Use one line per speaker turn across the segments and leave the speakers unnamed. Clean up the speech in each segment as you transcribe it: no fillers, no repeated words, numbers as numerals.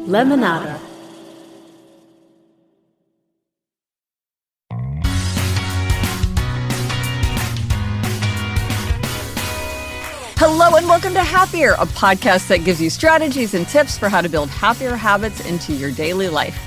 Lemonada.
Hello and welcome to Happier, a podcast that gives you strategies and tips for how to build happier habits into your daily life.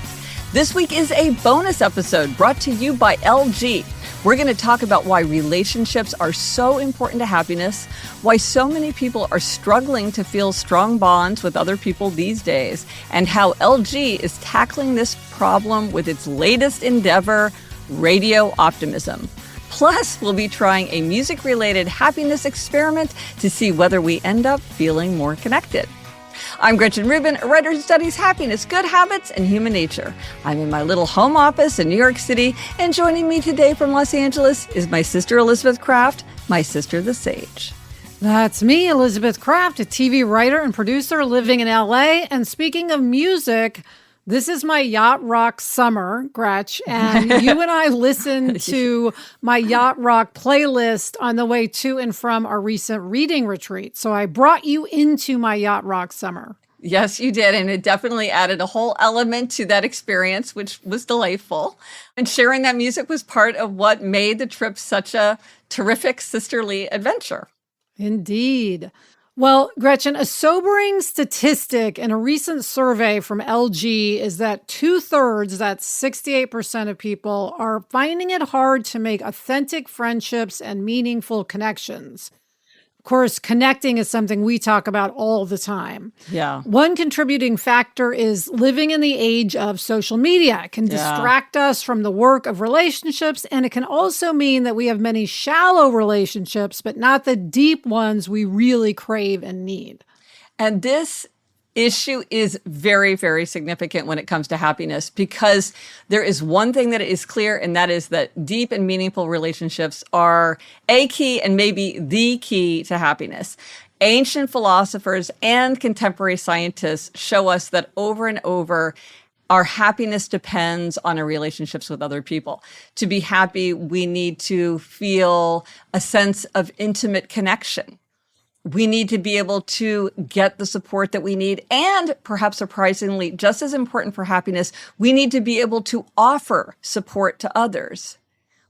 This week is a bonus episode brought to you by LG. We're going to talk about why relationships are so important to happiness, why so many people are struggling to feel strong bonds with other people these days, and how LG is tackling this problem with its latest endeavor, radio optimism. Plus, we'll be trying a music-related happiness experiment to see whether we end up feeling more connected. I'm Gretchen Rubin, a writer who studies happiness, good habits, and human nature. I'm in my little home office in New York City, and joining me today from Los Angeles is my sister Elizabeth Kraft, my sister the Sage.
That's me, Elizabeth Kraft, a TV writer and producer living in LA. And speaking of music, this is my yacht rock summer, Gretch, and you and I listened to my yacht rock playlist on the way to and from our recent reading retreat. So I brought you into my yacht rock summer.
Yes, you did. And it definitely added a whole element to that experience, which was delightful. And sharing that music was part of what made the trip such a terrific sisterly adventure.
Indeed. Well, Gretchen, a sobering statistic in a recent survey from LG is that 2/3, that's 68% of people, are finding it hard to make authentic friendships and meaningful connections. Of course, connecting is something we talk about all the time.
Yeah.
One contributing factor is living in the age of social media. It can distract us from the work of relationships, and it can also mean that we have many shallow relationships, but not the deep ones we really crave and need.
And this issue is very, very significant when it comes to happiness, because there is one thing that is clear, and that is that deep and meaningful relationships are a key and maybe the key to happiness. Ancient philosophers and contemporary scientists show us that over and over, our happiness depends on our relationships with other people. To be happy, we need to feel a sense of intimate connection. We need to be able to get the support that we need. And perhaps surprisingly, just as important for happiness, we need to be able to offer support to others.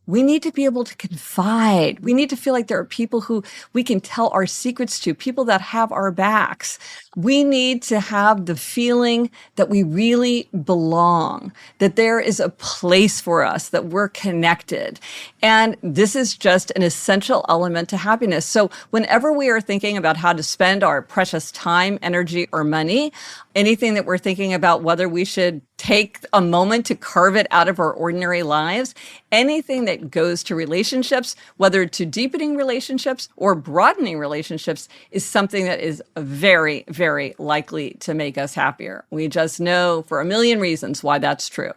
We need to be able to confide. We need to feel like there are people who we can tell our secrets to, people that have our backs. We need to have the feeling that we really belong, that there is a place for us, that we're connected. And this is just an essential element to happiness. So whenever we are thinking about how to spend our precious time, energy, or money, anything that we're thinking about whether we should take a moment to carve it out of our ordinary lives, anything that goes to relationships, whether to deepening relationships or broadening relationships, is something that is very, very likely to make us happier. We just know for a million reasons why that's true.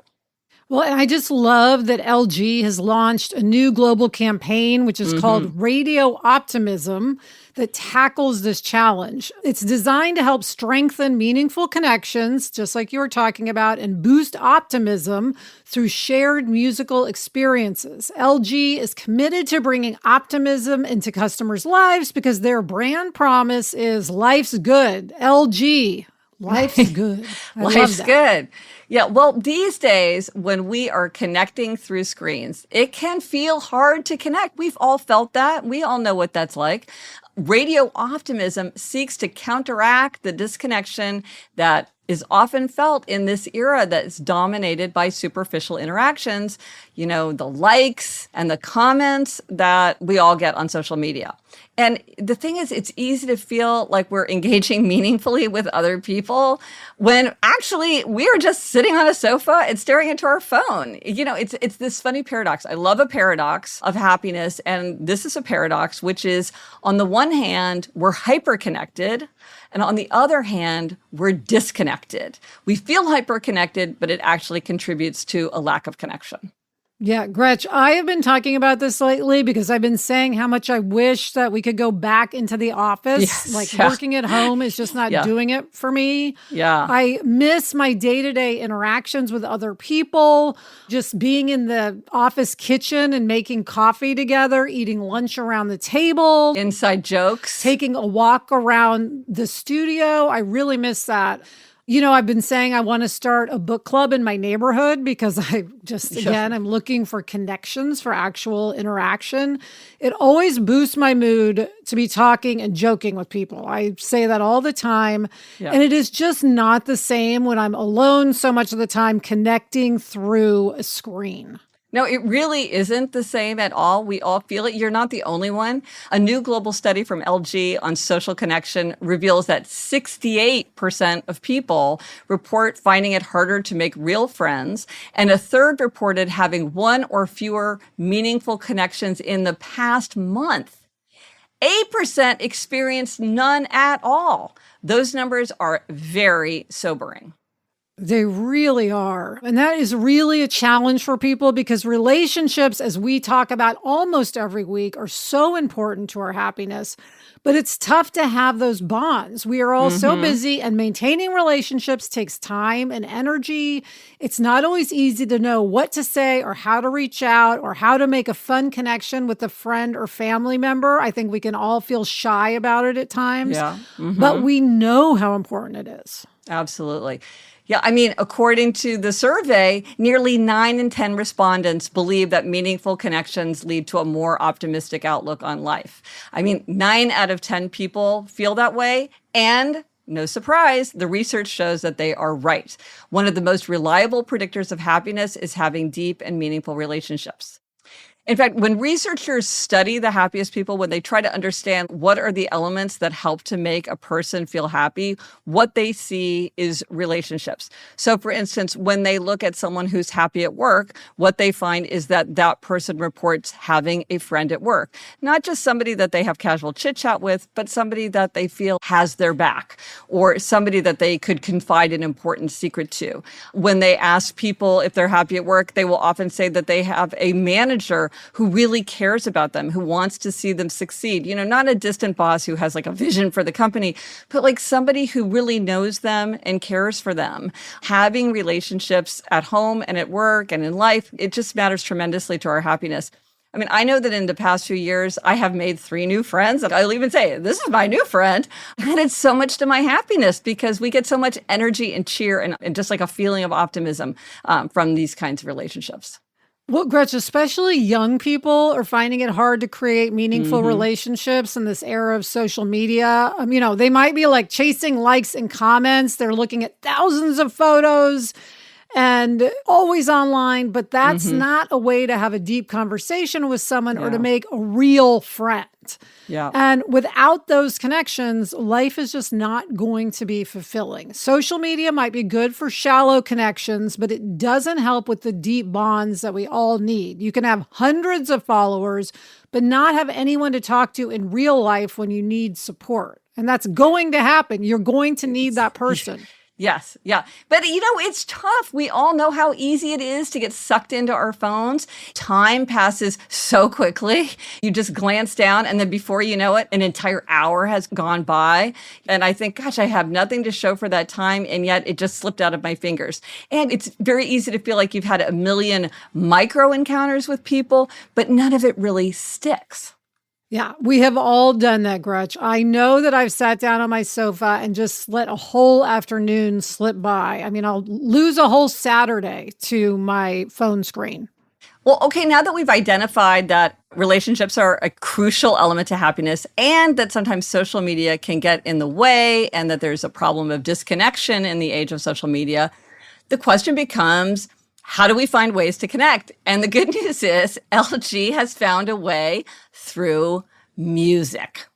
Well, and I just love that LG has launched a new global campaign, which is called Radio Optimism, that tackles this challenge. It's designed to help strengthen meaningful connections, just like you were talking about, and boost optimism through shared musical experiences. LG is committed to bringing optimism into customers' lives because their brand promise is life's good. LG. Life's good.
Life's good. Yeah. Well, these days, when we are connecting through screens, it can feel hard to connect. We've all felt that. We all know what that's like. Radio optimism seeks to counteract the disconnection that is often felt in this era that's dominated by superficial interactions, you know, the likes and the comments that we all get on social media. And the thing is, it's easy to feel like we're engaging meaningfully with other people when actually we're just sitting on a sofa and staring into our phone. You know, it's this funny paradox. I love a paradox of happiness. And this is a paradox, which is on the one hand, we're hyper-connected. And on the other hand, we're disconnected. We feel hyper-connected, but it actually contributes to a lack of connection.
Yeah, Gretch, I have been talking about this lately because I've been saying how much I wish that we could go back into the office. Working at home is just not doing it for me.
Yeah.
I miss my day-to-day interactions with other people, just being in the office kitchen and making coffee together, eating lunch around the table.
Inside jokes.
Taking a walk around the studio. I really miss that. I've been saying I want to start a book club in my neighborhood because I'm looking for connections for actual interaction. It always boosts my mood to be talking and joking with people. I say that all the time.
Yeah.
And it is just not the same when I'm alone so much of the time connecting through a screen.
No, it really isn't the same at all. We all feel it. You're not the only one. A new global study from LG on social connection reveals that 68% of people report finding it harder to make real friends, and a third reported having one or fewer meaningful connections in the past month. 8% experienced none at all. Those numbers are very sobering.
They really are. And that is really a challenge for people because relationships, as we talk about almost every week, are so important to our happiness. But it's tough to have those bonds. We are all so busy, and maintaining relationships takes time and energy. It's not always easy to know what to say or how to reach out or how to make a fun connection with a friend or family member. I think we can all feel shy about it at times.
Yeah.
But we know how important it is.
Absolutely. Yeah, I mean, according to the survey, nearly 9 in 10 respondents believe that meaningful connections lead to a more optimistic outlook on life. I mean, 9 out of 10 people feel that way, and no surprise, the research shows that they are right. One of the most reliable predictors of happiness is having deep and meaningful relationships. In fact, when researchers study the happiest people, when they try to understand what are the elements that help to make a person feel happy, what they see is relationships. So for instance, when they look at someone who's happy at work, what they find is that that person reports having a friend at work. Not just somebody that they have casual chit chat with, but somebody that they feel has their back, or somebody that they could confide an important secret to. When they ask people if they're happy at work, they will often say that they have a manager who really cares about them, who wants to see them succeed. Not a distant boss who has like a vision for the company, but like somebody who really knows them and cares for them. Having relationships at home and at work and in life, it just matters tremendously to our happiness. I mean, I know that in the past few years, I have made 3 new friends. I'll even say, this is my new friend. And it's so much to my happiness because we get so much energy and cheer and just like a feeling of optimism from these kinds of relationships.
Well, Gretch, especially young people are finding it hard to create meaningful relationships in this era of social media. They might be like chasing likes and comments. They're looking at thousands of photos and always online, but that's not a way to have a deep conversation with someone or to make a real friend.
Yeah.
And without those connections, life is just not going to be fulfilling. Social media might be good for shallow connections, but it doesn't help with the deep bonds that we all need. You can have hundreds of followers, but not have anyone to talk to in real life when you need support. And that's going to happen. You're going to need that person.
Yes. Yeah. But, it's tough. We all know how easy it is to get sucked into our phones. Time passes so quickly. You just glance down and then before you know it, an entire hour has gone by. And I think, gosh, I have nothing to show for that time. And yet it just slipped out of my fingers. And it's very easy to feel like you've had a million micro encounters with people, but none of it really sticks.
Yeah, we have all done that, Gretch. I know that I've sat down on my sofa and just let a whole afternoon slip by. I mean, I'll lose a whole Saturday to my phone screen.
Well, okay, now that we've identified that relationships are a crucial element to happiness and that sometimes social media can get in the way and that there's a problem of disconnection in the age of social media, the question becomes, how do we find ways to connect? And the good news is LG has found a way through music.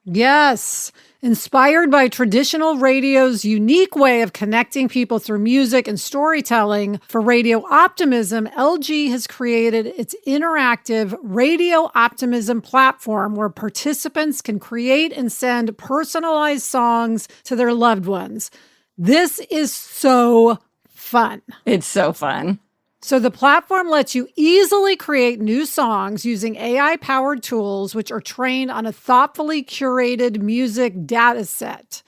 Yes. Inspired by traditional radio's unique way of connecting people through music and storytelling, for Radio Optimism, LG has created its interactive Radio Optimism platform where participants can create and send personalized songs to their loved ones. This is so fun.
It's so fun.
So the platform lets you easily create new songs using AI-powered tools, which are trained on a thoughtfully curated music data set.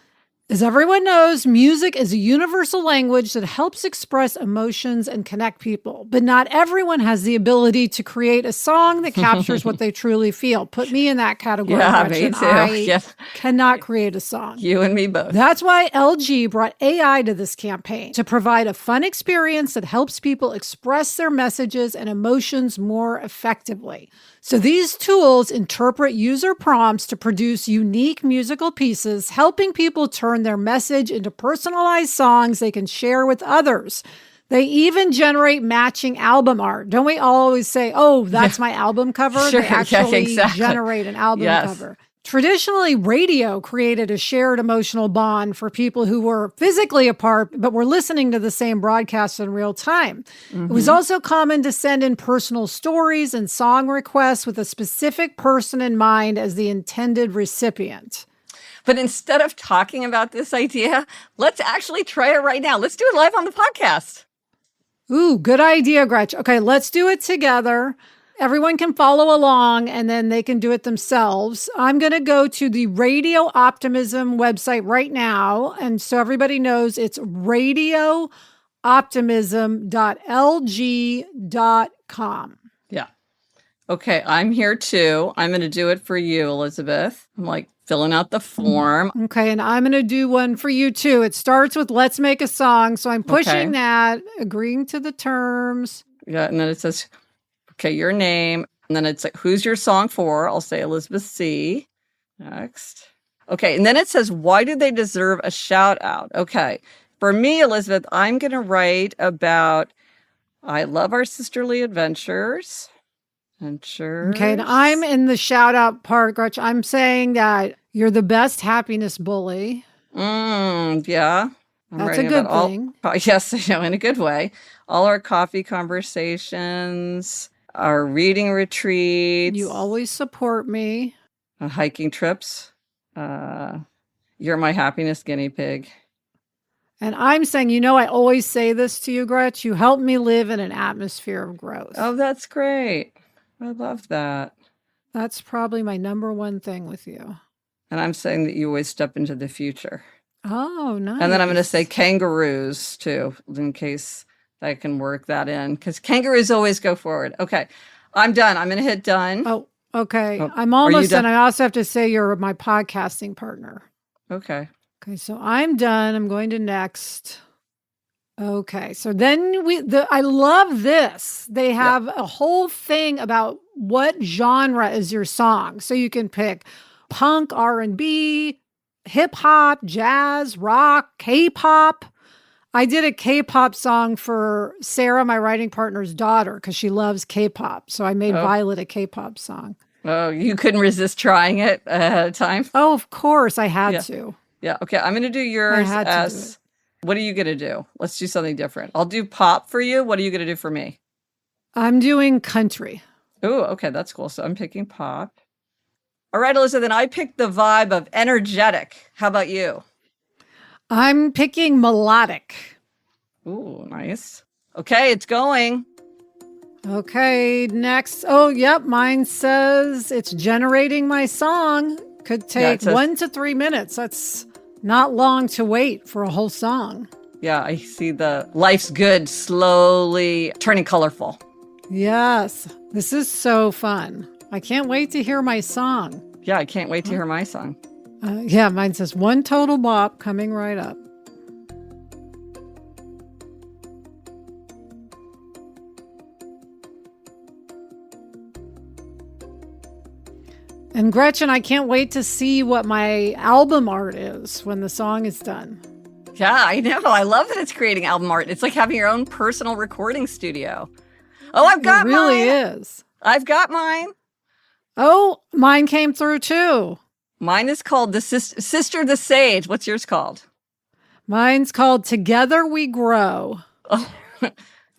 As everyone knows, music is a universal language that helps express emotions and connect people. But not everyone has the ability to create a song that captures what they truly feel. Put me in that category,
Yeah,
Gretchen.
me too.
I
Yeah.
cannot create a song.
You and me both.
That's why LG brought AI to this campaign to provide a fun experience that helps people express their messages and emotions more effectively. So these tools interpret user prompts to produce unique musical pieces, helping people turn their message into personalized songs they can share with others. They even generate matching album art. Don't we always say, oh, that's my album cover?
Sure,
They actually
exactly.
generate an album
Yes.
cover. Traditionally, radio created a shared emotional bond for people who were physically apart, but were listening to the same broadcast in real time. It was also common to send in personal stories and song requests with a specific person in mind as the intended recipient.
But instead of talking about this idea, let's actually try it right now. Let's do it live on the podcast.
Ooh, good idea, Gretchen. Okay, let's do it together. Everyone can follow along and then they can do it themselves. I'm going to go to the Radio Optimism website right now. And so everybody knows it's radiooptimism.lg.com.
Yeah. Okay, I'm here too. I'm going to do it for you, Elizabeth. I'm like filling out the form.
Okay, and I'm going to do one for you too. It starts with let's make a song. So I'm pushing that, agreeing to the terms.
Yeah, and then it says, okay, your name. And then it's like, who's your song for? I'll say Elizabeth C. Next. Okay, and then it says, why do they deserve a shout out? Okay, for me, Elizabeth, I'm going to write about, I love our sisterly adventures.
Okay, and I'm in the shout out part, Gretchen. I'm saying that you're the best happiness bully.
Yeah.
That's a good thing.
Yes, in a good way. All our coffee conversations, our reading retreats.
You always support me.
Hiking trips. You're my happiness guinea pig.
And I'm saying, I always say this to you, Gretch. You help me live in an atmosphere of growth.
Oh, that's great. I love that.
That's probably my number one thing with you.
And I'm saying that you always step into the future.
Oh, nice.
And then I'm going to say kangaroos too, in case I can work that in, because kangaroos always go forward. Okay, I'm done. I'm going to hit done.
Oh, okay.
Oh,
I'm almost done. I also have to say you're my podcasting partner.
Okay.
Okay, so I'm done. I'm going to next. Okay, so then I love this. They have a whole thing about what genre is your song. So you can pick punk, R&B, hip hop, jazz, rock, K-pop. I did a K-pop song for Sarah, my writing partner's daughter, because she loves K-pop. So I made Violet a K-pop song.
Oh, you couldn't resist trying it ahead of time?
Oh, of course, I had to.
Yeah, okay, I'm going to do yours as... What are you going to do? Let's do something different. I'll do pop for you. What are you going to do for me?
I'm doing country.
Oh, okay. That's cool. So I'm picking pop. All right, Alyssa, then I picked the vibe of energetic. How about you?
I'm picking melodic.
Ooh, nice. Okay, it's going.
Okay, next. Oh, yep. Mine says it's generating my song. Could take 1 to 3 minutes. That's not long to wait for a whole song.
Yeah, I see the life's good slowly turning colorful.
Yes, this is so fun. I can't wait to hear my song.
Yeah, I can't wait to hear my song.
Yeah, mine says one total bop coming right up. And Gretchen, I can't wait to see what my album art is when the song is done.
Yeah, I know. I love that it's creating album art. It's like having your own personal recording studio. Oh, I've got mine. It really
is.
I've got mine.
Oh, mine came through too.
Mine is called the Sister of the Sage. What's yours called?
Mine's called Together We Grow.
Oh,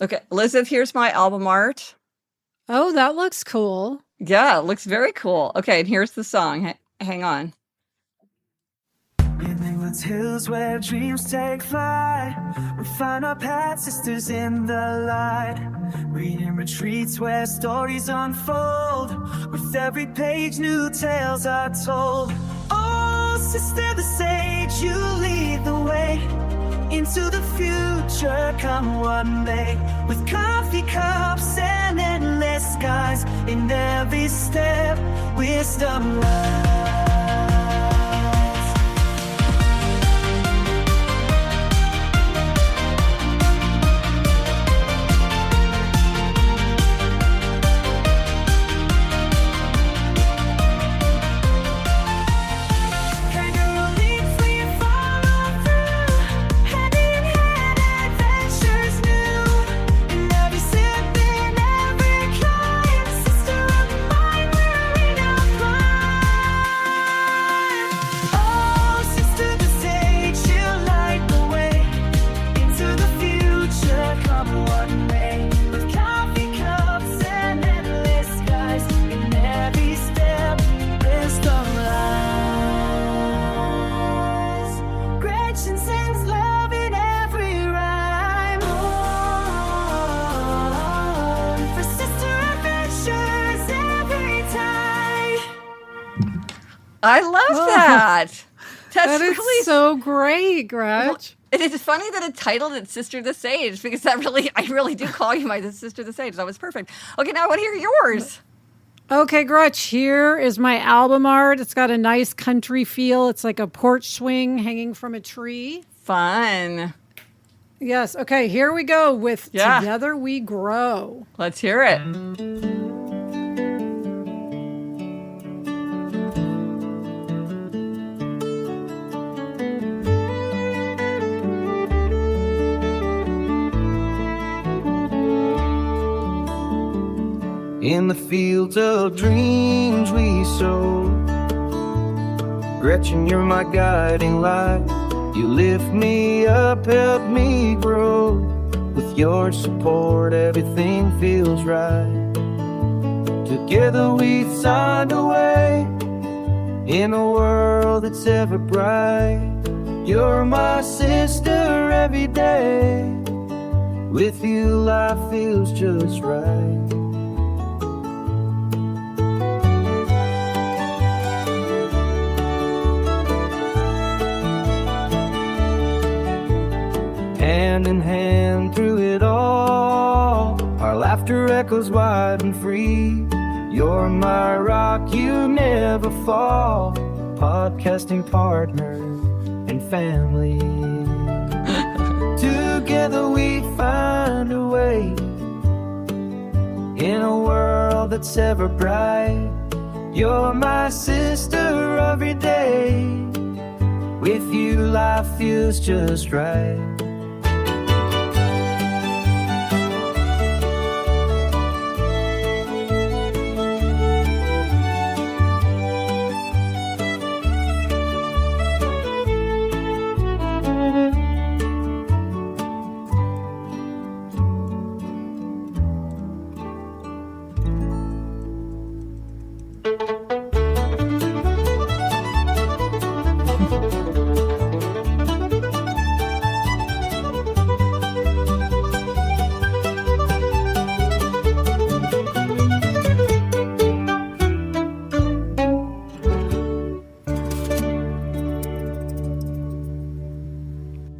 okay. Elizabeth, here's my album art.
Oh, that looks cool.
Yeah, it looks very cool. Okay, and here's the song. Hang on.
In England's hills where dreams take flight, we find our path, sisters in the light. Reading retreats where stories unfold. With every page, new tales are told. Oh, sister, the sage. stage, you lead the way into the future, come what may. With coffee cups and endless skies, in every step, wisdom lies.
I love that.
That is
really
so great, Gretch.
It is funny that it titled it Sister the Sage, because I really do call you my Sister the Sage. That was perfect. Okay, now I want to hear yours.
Okay, Gretch, here is my album art. It's got a nice country feel. It's like a porch swing hanging from a tree.
Fun.
Yes. Okay, here we go with
Yeah.
Together We Grow.
Let's hear it.
In the fields of dreams we sow, Gretchen, you're my guiding light. You lift me up, help me grow. With your support, everything feels right. Together we find a way in a world that's ever bright. You're my sister every day. With you, life feels just right. Hand in hand through it all, our laughter echoes wide and free. You're my rock, you never fall. Podcasting partner and family. Together we find a way in a world that's ever bright. You're my sister every day. With you life feels just right.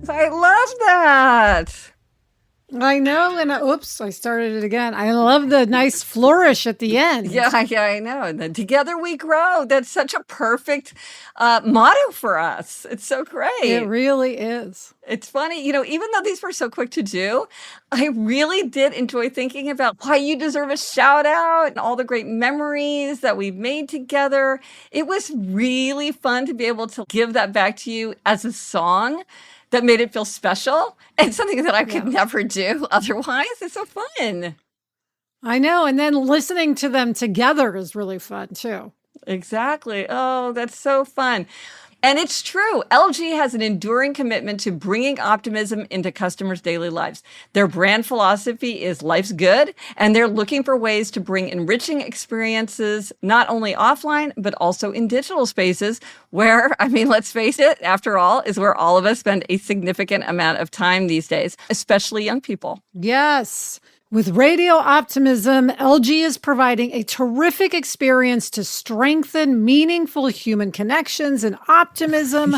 I love that.
I know, and oops, I started it again. I love the nice flourish at the end.
Yeah, I know. And then Together We Grow. That's such a perfect motto for us. It's so great.
It really is.
It's funny, even though these were so quick to do, I really did enjoy thinking about why you deserve a shout out and all the great memories that we've made together. It was really fun to be able to give that back to you as a song that made it feel special and something that I could never do otherwise. It's so fun.
I know. And then listening to them together is really fun too.
Exactly. Oh, that's so fun. And it's true. LG has an enduring commitment to bringing optimism into customers' daily lives. Their brand philosophy is life's good, and they're looking for ways to bring enriching experiences, not only offline, but also in digital spaces where, let's face it, after all, is where all of us spend a significant amount of time these days, especially young people.
Yes. With Radio Optimism, LG is providing a terrific experience to strengthen meaningful human connections and optimism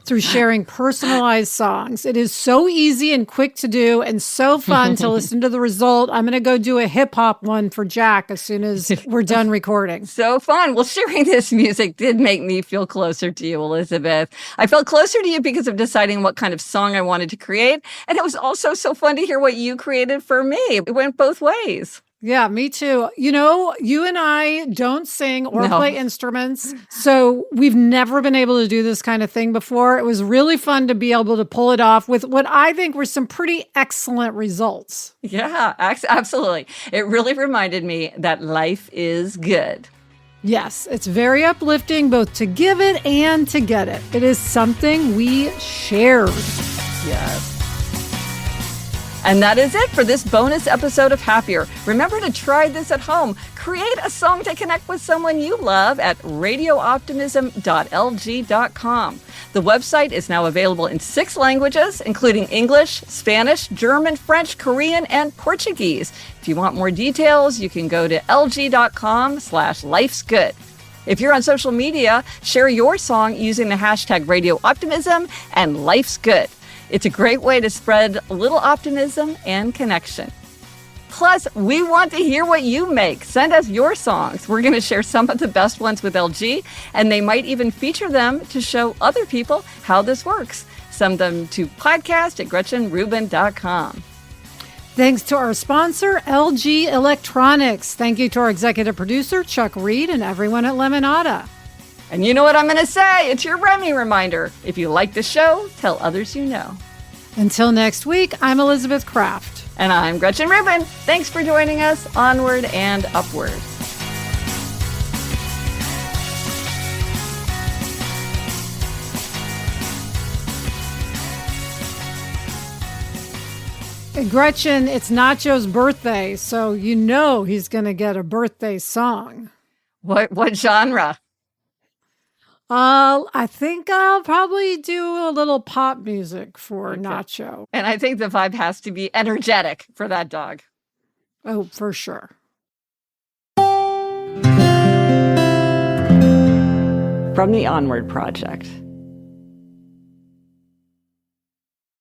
through sharing personalized songs. It is so easy and quick to do and so fun to listen to the result. I'm going to go do a hip hop one for Jack as soon as we're done recording.
So fun. Well, sharing this music did make me feel closer to you, Elizabeth. I felt closer to you because of deciding what kind of song I wanted to create. And it was also so fun to hear what you created for me. It went both ways.
Yeah, me too. You know, you and I don't sing or play instruments, so we've never been able to do this kind of thing before. It was really fun to be able to pull it off with what I think were some pretty excellent results.
Yeah, absolutely. It really reminded me that life is good.
Yes, it's very uplifting both to give it and to get it. It is something we shared.
Yes. And that is it for this bonus episode of Happier. Remember to try this at home. Create a song to connect with someone you love at radiooptimism.lg.com. The website is now available in 6 languages, including English, Spanish, German, French, Korean, and Portuguese. If you want more details, you can go to lg.com/lifesgood. If you're on social media, share your song using the hashtag Radio Optimism and Life's Good. It's a great way to spread a little optimism and connection. Plus, we want to hear what you make. Send us your songs. We're going to share some of the best ones with LG, and they might even feature them to show other people how this works. Send them to podcast@GretchenRubin.com.
Thanks to our sponsor, LG Electronics. Thank you to our executive producer, Chuck Reed, and everyone at Lemonada.
And you know what I'm going to say? It's your Remy reminder. If you like the show, tell others you know.
Until next week, I'm Elizabeth Kraft.
And I'm Gretchen Rubin. Thanks for joining us. Onward and upward.
And Gretchen, it's Nacho's birthday, so you know he's going to get a birthday song.
What genre?
I think I'll probably do a little pop music for Nacho.
And I think the vibe has to be energetic for that dog.
Oh, for sure.
From the Onward Project.